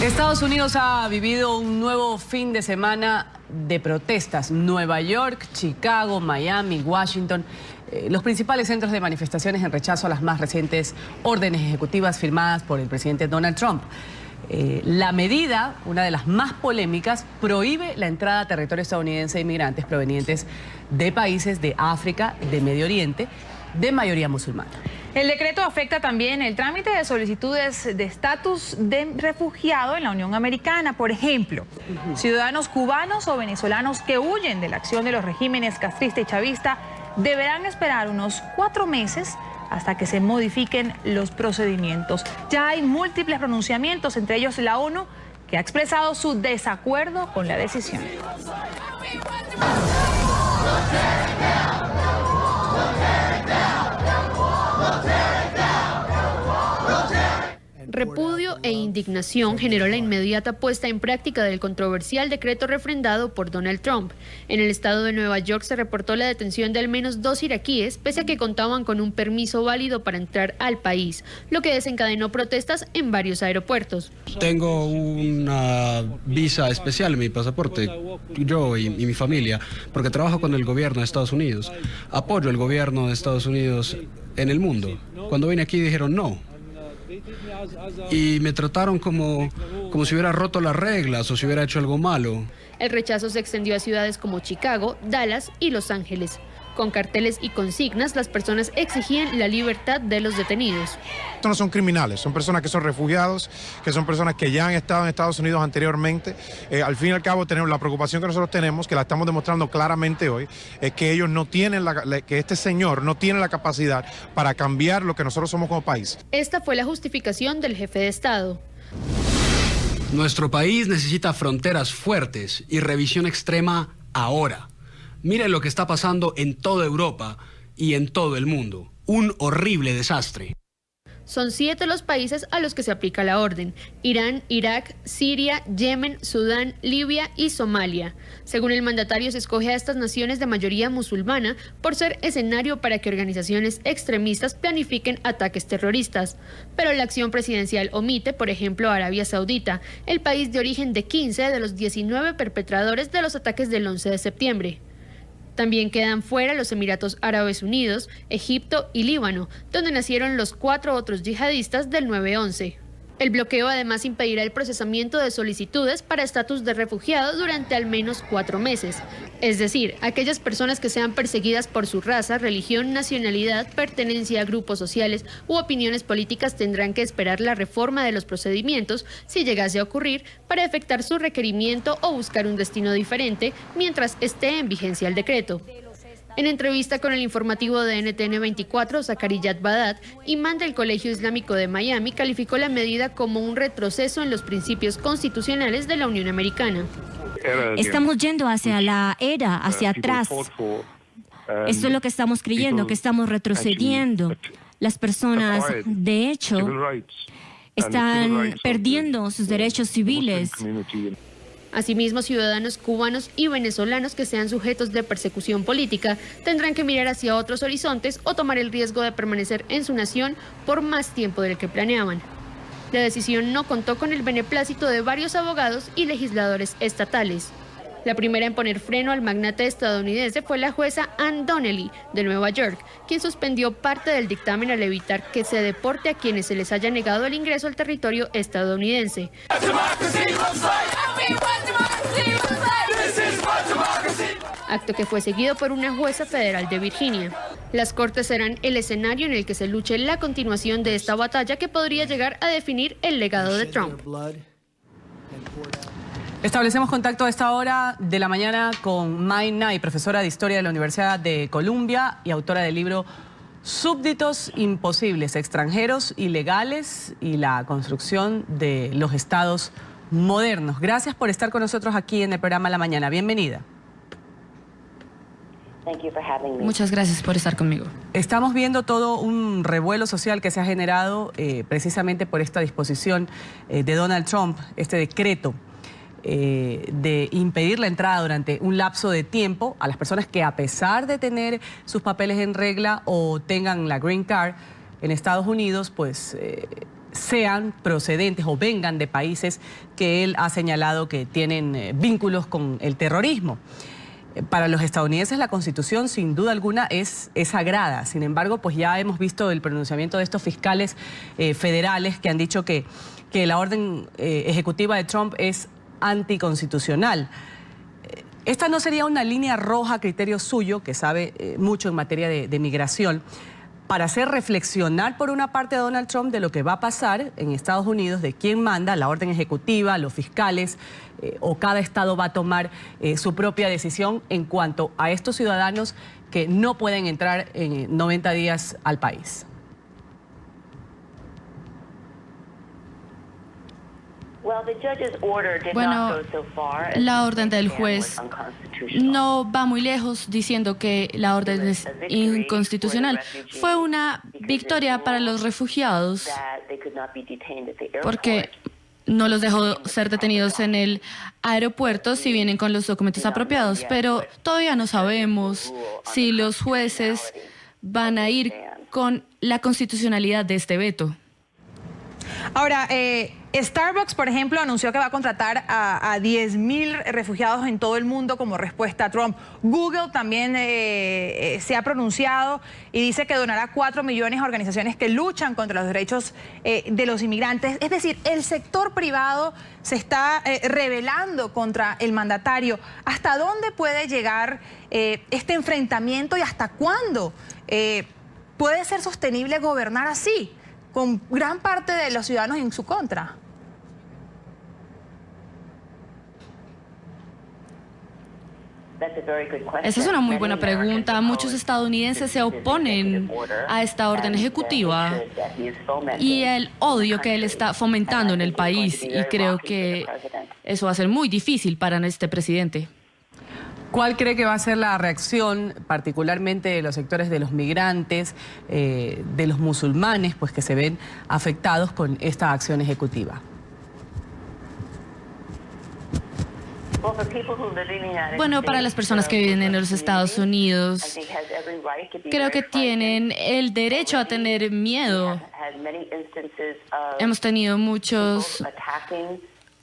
Estados Unidos ha vivido un nuevo fin de semana de protestas. Nueva York, Chicago, Miami, Washington, los principales centros de manifestaciones en rechazo a las más recientes órdenes ejecutivas firmadas por el presidente Donald Trump. La medida, una de las más polémicas, prohíbe la entrada a territorio estadounidense de inmigrantes provenientes de países de África, de Medio Oriente, de mayoría musulmana. El decreto afecta también el trámite de solicitudes de estatus de refugiado en la Unión Americana. Por ejemplo, ciudadanos cubanos o venezolanos que huyen de la acción de los regímenes castrista y chavista deberán esperar unos 4 meses hasta que se modifiquen los procedimientos. Ya hay múltiples pronunciamientos, entre ellos la ONU, que ha expresado su desacuerdo con la decisión. Repudio e indignación generó la inmediata puesta en práctica del controversial decreto refrendado por Donald Trump. En el estado de Nueva York se reportó la detención de al menos 2 iraquíes, pese a que contaban con un permiso válido para entrar al país, lo que desencadenó protestas en varios aeropuertos. Tengo una visa especial en mi pasaporte, yo y mi familia, porque trabajo con el gobierno de Estados Unidos. Apoyo el gobierno de Estados Unidos en el mundo. Cuando vine aquí dijeron no. Y me trataron como si hubiera roto las reglas o si hubiera hecho algo malo. El rechazo se extendió a ciudades como Chicago, Dallas y Los Ángeles. Con carteles y consignas, las personas exigían la libertad de los detenidos. Estos no son criminales, son personas que son refugiados, que son personas que ya han estado en Estados Unidos anteriormente. Al fin y al cabo, tenemos la preocupación que nosotros tenemos, que la estamos demostrando claramente hoy, es que ellos no tienen, que este señor no tiene la capacidad para cambiar lo que nosotros somos como país. Esta fue la justificación del jefe de Estado. Nuestro país necesita fronteras fuertes y revisión extrema ahora. Miren lo que está pasando en toda Europa y en todo el mundo. Un horrible desastre. Son 7 los países a los que se aplica la orden: Irán, Irak, Siria, Yemen, Sudán, Libia y Somalia. Según el mandatario, se escoge a estas naciones de mayoría musulmana por ser escenario para que organizaciones extremistas planifiquen ataques terroristas. Pero la acción presidencial omite, por ejemplo, a Arabia Saudita, el país de origen de 15 de los 19 perpetradores de los ataques del 11 de septiembre. También quedan fuera los Emiratos Árabes Unidos, Egipto y Líbano, donde nacieron los 4 otros yihadistas del 9/11. El bloqueo además impedirá el procesamiento de solicitudes para estatus de refugiado durante al menos 4 meses. Es decir, aquellas personas que sean perseguidas por su raza, religión, nacionalidad, pertenencia a grupos sociales u opiniones políticas tendrán que esperar la reforma de los procedimientos, si llegase a ocurrir, para efectuar su requerimiento o buscar un destino diferente mientras esté en vigencia el decreto. En entrevista con el informativo de NTN 24, Zakariyat Badat, imán del Colegio Islámico de Miami, calificó la medida como un retroceso en los principios constitucionales de la Unión Americana. Estamos yendo hacia la era, hacia atrás. Esto es lo que estamos creyendo, que estamos retrocediendo. Las personas, de hecho, están perdiendo sus derechos civiles. Asimismo, ciudadanos cubanos y venezolanos que sean sujetos de persecución política tendrán que mirar hacia otros horizontes o tomar el riesgo de permanecer en su nación por más tiempo del que planeaban. La decisión no contó con el beneplácito de varios abogados y legisladores estatales. La primera en poner freno al magnate estadounidense fue la jueza Ann Donnelly, de Nueva York, quien suspendió parte del dictamen al evitar que se deporte a quienes se les haya negado el ingreso al territorio estadounidense. Acto que fue seguido por una jueza federal de Virginia. Las cortes serán el escenario en el que se luche la continuación de esta batalla que podría llegar a definir el legado de Trump. Establecemos contacto a esta hora de la mañana con Mai Nai, profesora de Historia de la Universidad de Columbia y autora del libro Súbditos Imposibles, Extranjeros Ilegales y la construcción de los estados modernos. Gracias por estar con nosotros aquí en el programa La Mañana. Bienvenida. Muchas gracias por estar conmigo. Estamos viendo todo un revuelo social que se ha generado precisamente por esta disposición de Donald Trump, este decreto de impedir la entrada durante un lapso de tiempo a las personas que, a pesar de tener sus papeles en regla o tengan la Green Card en Estados Unidos, pues sean procedentes o vengan de países que él ha señalado que tienen vínculos con el terrorismo. Para los estadounidenses la Constitución sin duda alguna es sagrada. Sin embargo, pues ya hemos visto el pronunciamiento de estos fiscales federales que han dicho que la orden ejecutiva de Trump es anticonstitucional. Esta no sería una línea roja a criterio suyo, que sabe mucho en materia de migración, para hacer reflexionar por una parte a Donald Trump de lo que va a pasar en Estados Unidos, de quién manda, la orden ejecutiva, los fiscales, o cada estado va a tomar su propia decisión en cuanto a estos ciudadanos que no pueden entrar en 90 días al país? Bueno, la orden del juez no va muy lejos diciendo que la orden es inconstitucional. Fue una victoria para los refugiados porque no los dejó ser detenidos en el aeropuerto si vienen con los documentos apropiados, pero todavía no sabemos si los jueces van a ir con la constitucionalidad de este veto. Ahora, Starbucks, por ejemplo, anunció que va a contratar a 10.000 refugiados en todo el mundo como respuesta a Trump. Google también se ha pronunciado y dice que donará 4 millones a organizaciones que luchan contra los derechos de los inmigrantes. Es decir, el sector privado se está rebelando contra el mandatario. ¿Hasta dónde puede llegar este enfrentamiento y hasta cuándo puede ser sostenible gobernar así, con gran parte de los ciudadanos en su contra? Esa es una muy buena pregunta. Muchos estadounidenses se oponen a esta orden ejecutiva y el odio que él está fomentando en el país, y creo que eso va a ser muy difícil para este presidente. ¿Cuál cree que va a ser la reacción, particularmente de los sectores de los migrantes, de los musulmanes, pues que se ven afectados con esta acción ejecutiva? Bueno, para las personas que viven en los Estados Unidos, creo que tienen el derecho a tener miedo. Hemos tenido muchos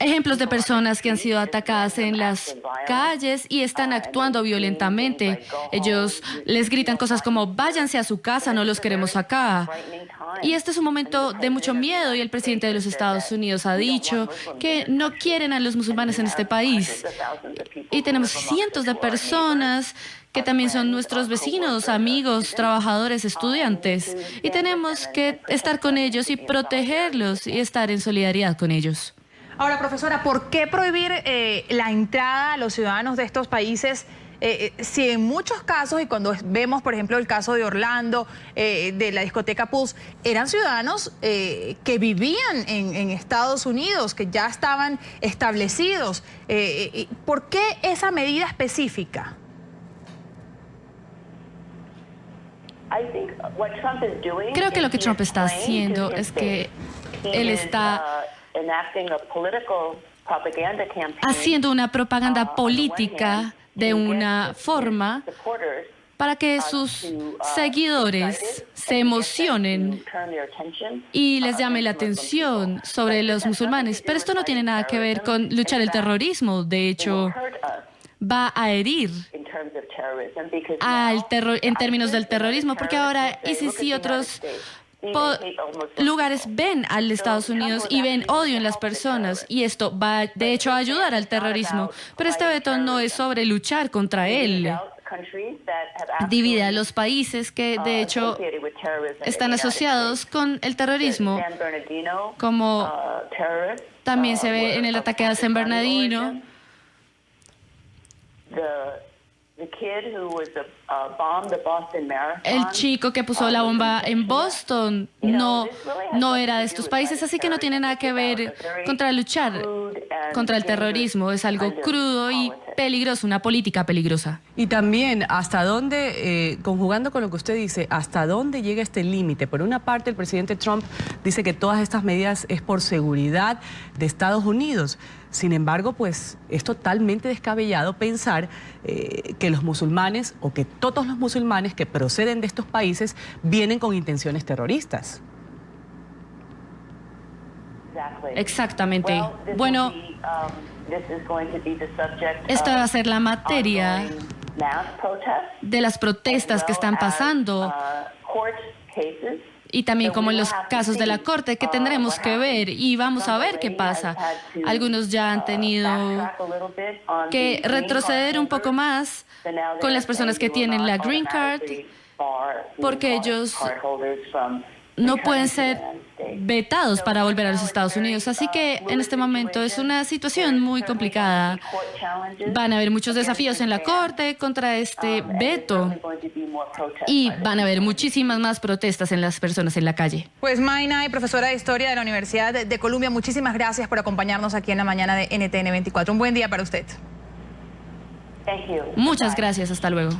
ejemplos de personas que han sido atacadas en las calles y están actuando violentamente. Ellos les gritan cosas como: váyanse a su casa, no los queremos acá. Y este es un momento de mucho miedo, y el presidente de los Estados Unidos ha dicho que no quieren a los musulmanes en este país. Y tenemos cientos de personas que también son nuestros vecinos, amigos, trabajadores, estudiantes. Y tenemos que estar con ellos y protegerlos y estar en solidaridad con ellos. Ahora, profesora, ¿por qué prohibir la entrada a los ciudadanos de estos países si en muchos casos, y cuando vemos, por ejemplo, el caso de Orlando, de la discoteca Pulse, eran ciudadanos que vivían en Estados Unidos, que ya estaban establecidos? ¿Por qué esa medida específica? Creo que lo que Trump está haciendo es que él está haciendo una propaganda política de una forma para que sus seguidores se emocionen y les llame la atención sobre los musulmanes. Pero esto no tiene nada que ver con luchar el terrorismo. De hecho, va a herir en términos del terrorismo, porque ahora ISIS y otros lugares ven al Estados Unidos y ven odio en las personas, y esto va de hecho a ayudar al terrorismo. Pero este veto no es sobre luchar contra él. Divide a los países que de hecho están asociados con el terrorismo, como también se ve en el ataque a San Bernardino. El chico que puso la bomba en Boston no era de estos países, así que no tiene nada que ver contra luchar contra el terrorismo. Es algo crudo y peligroso, una política peligrosa. Y también, ¿hasta dónde, conjugando con lo que usted dice, hasta dónde llega este límite? Por una parte, el presidente Trump dice que todas estas medidas es por seguridad de Estados Unidos. Sin embargo, pues es totalmente descabellado pensar que los musulmanes, o que todos los musulmanes que proceden de estos países vienen con intenciones terroristas. Exactamente. Bueno, esta va a ser la materia de las protestas que están pasando y también como en los casos de la Corte que tendremos que ver y vamos a ver qué pasa. Algunos ya han tenido que retroceder un poco más con las personas que tienen la Green Card porque ellos no pueden ser vetados para volver a los Estados Unidos. Así que en este momento es una situación muy complicada. Van a haber muchos desafíos en la Corte contra este veto y van a haber muchísimas más protestas en las personas en la calle. Pues Mayna, profesora de Historia de la Universidad de Columbia, muchísimas gracias por acompañarnos aquí en la mañana de NTN 24. Un buen día para usted. Muchas gracias. Hasta luego.